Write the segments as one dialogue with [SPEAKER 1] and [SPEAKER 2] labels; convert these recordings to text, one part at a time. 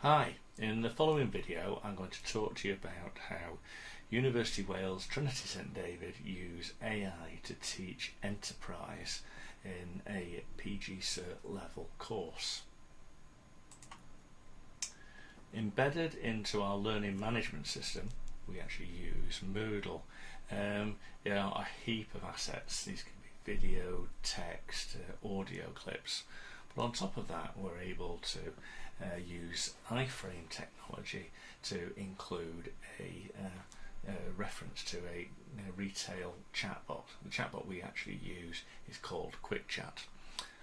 [SPEAKER 1] Hi, in the following video I'm going to talk to you about how University of Wales Trinity St David use AI to teach enterprise in a PG Cert level course. Embedded into our learning management system we actually use Moodle. There are a heap of assets. These can be video, text, audio clips. But on top of that, we're able to use iframe technology to include a reference to a retail chatbot. The chatbot we actually use is called Quick Chat.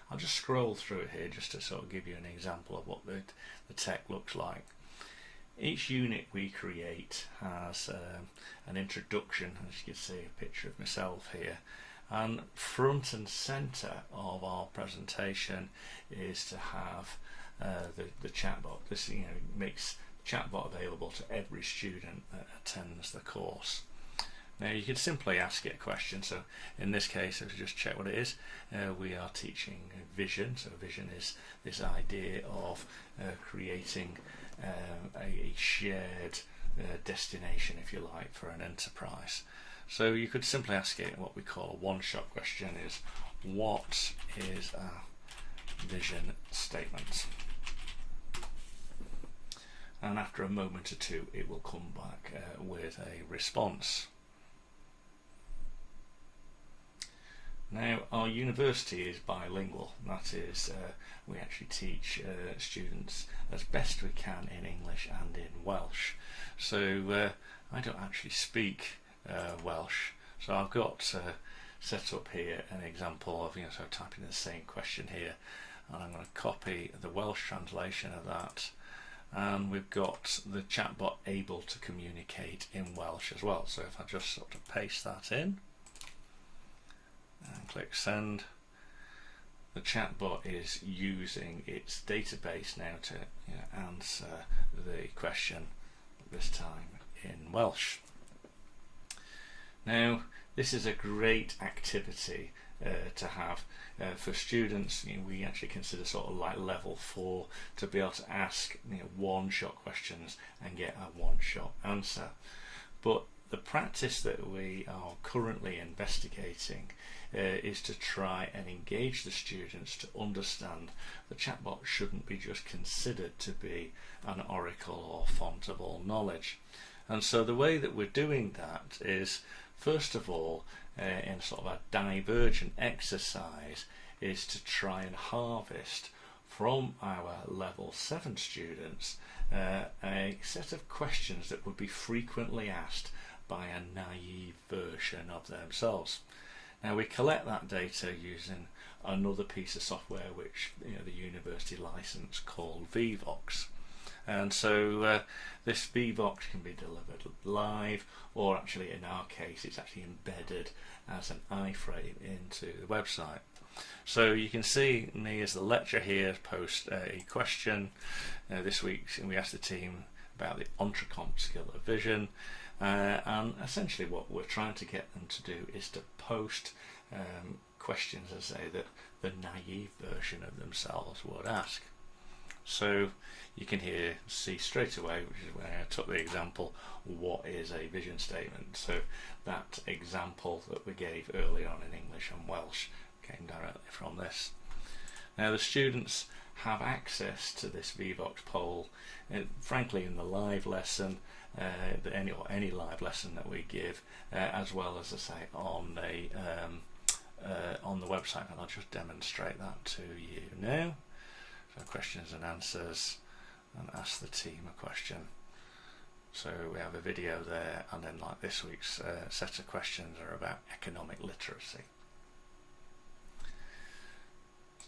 [SPEAKER 1] I'll just scroll through it here just to sort of give you an example of what the tech looks like. Each unit we create has an introduction, as you can see a picture of myself here, and front and centre of our presentation is to have the chatbot. This makes chatbot available to every student that attends the course. Now you can simply ask it a question. So in this case, if you just check what it is, we are teaching vision. So vision is this idea of creating a shared destination, if you like, for an enterprise. So you could simply ask it what we call a one-shot question: is what is a vision statement? And after a moment or two it will come back with a response. Now our university is bilingual. That is, we actually teach students as best we can in English and in Welsh. So I don't actually speak Welsh, so I've got set up here an example of, so typing the same question here, and I'm going to copy the Welsh translation of that, and we've got the chatbot able to communicate in Welsh as well. So if I just sort of paste that in and click send, the chatbot is using its database now to answer the question, this time in Welsh. Now this is a great activity to have for students. We actually consider sort of like level 4 to be able to ask one-shot questions and get a one-shot answer. But the practice that we are currently investigating is to try and engage the students to understand the chatbot shouldn't be just considered to be an oracle or font of all knowledge. And so the way that we're doing that is, first of all, in sort of a divergent exercise, is to try and harvest from our level 7 students a set of questions that would be frequently asked by a naive version of themselves. Now we collect that data using another piece of software which the university license called Vevox. And so this Vevox can be delivered live, or actually in our case it's actually embedded as an iframe into the website. So you can see me as the lecturer here post a question. This week we asked the team about the entrecomp skill of vision, and essentially what we're trying to get them to do is to post questions, as I say, that the naive version of themselves would ask. So you can see straight away, which is where I took the example, what is a vision statement. So that example that we gave early on in English and Welsh came directly from this. Now the students have access to this Vevox poll, frankly, in the live lesson, any live lesson that we give, as well as I say on the website, and I'll just demonstrate that to you now. So questions and answers, and ask the team a question. So we have a video there, and then like this week's set of questions are about economic literacy.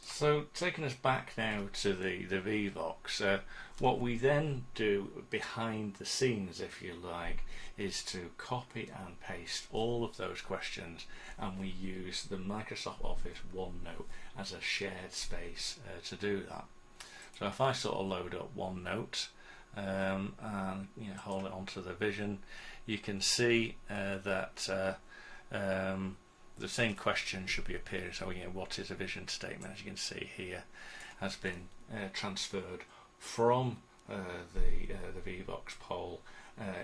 [SPEAKER 1] So taking us back now to the Vevox, what we then do behind the scenes, if you like, is to copy and paste all of those questions, and we use the Microsoft Office OneNote as a shared space to do that. So if I sort of load up OneNote and hold it onto the vision, you can see that the same question should be appearing. So what is a vision statement, as you can see here, has been transferred from the VBox poll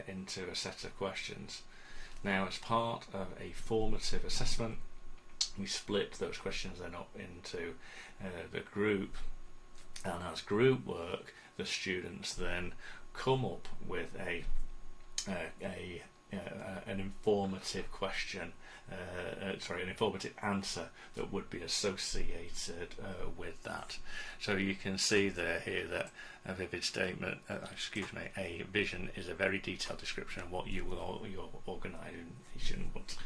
[SPEAKER 1] into a set of questions. Now, as part of a formative assessment, we split those questions then up into the group, and as group work, the students then come up with an informative question, an informative answer that would be associated with that. So you can see here that a vivid statement, a vision is a very detailed description of what your organisation wants.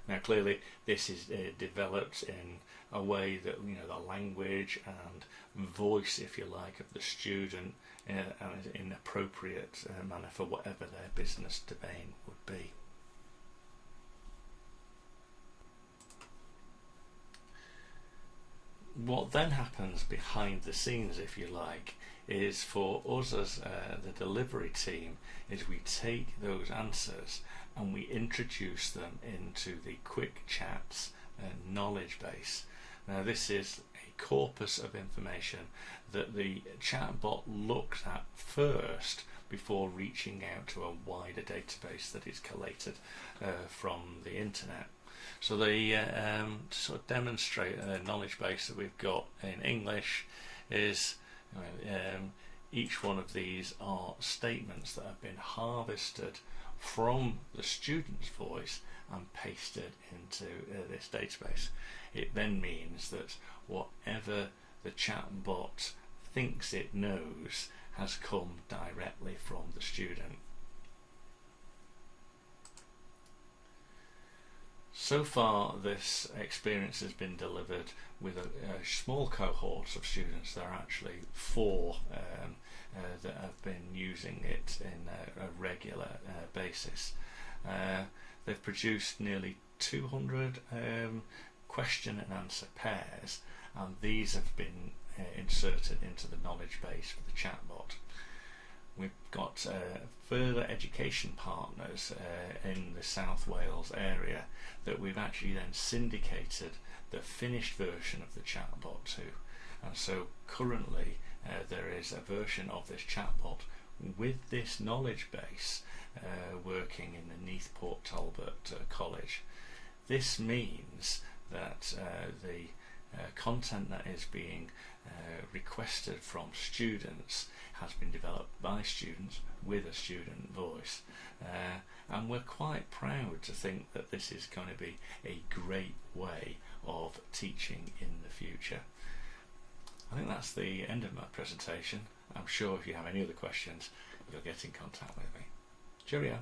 [SPEAKER 1] Now, clearly, this is developed in a way that the language and voice, if you like, of the student in an appropriate manner for whatever their business domain would be. What then happens behind the scenes, if you like, is for us as the delivery team, is we take those answers and we introduce them into the quick chats knowledge base. Now, this is a corpus of information that the chatbot looks at first before reaching out to a wider database that is collated from the internet. So they to sort of demonstrate a knowledge base that we've got in English is each one of these are statements that have been harvested from the student's voice and pasted into this database. It then means that whatever the chatbot thinks it knows has come directly from the student. So far, this experience has been delivered with a small cohort of students. There are actually 4 that have been using it in a regular basis. They've produced nearly 200 question and answer pairs, and these have been inserted into the knowledge base for the chatbot. We've got further education partners in the South Wales area that we've actually then syndicated the finished version of the chatbot to. And so currently there is a version of this chatbot with this knowledge base working in the Neath Port Talbot College. This means that the content that is being requested from students has been developed by students with a student voice, and we're quite proud to think that this is going to be a great way of teaching in the future. I think that's the end of my presentation. I'm sure if you have any other questions, you'll get in contact with me. Cheerio.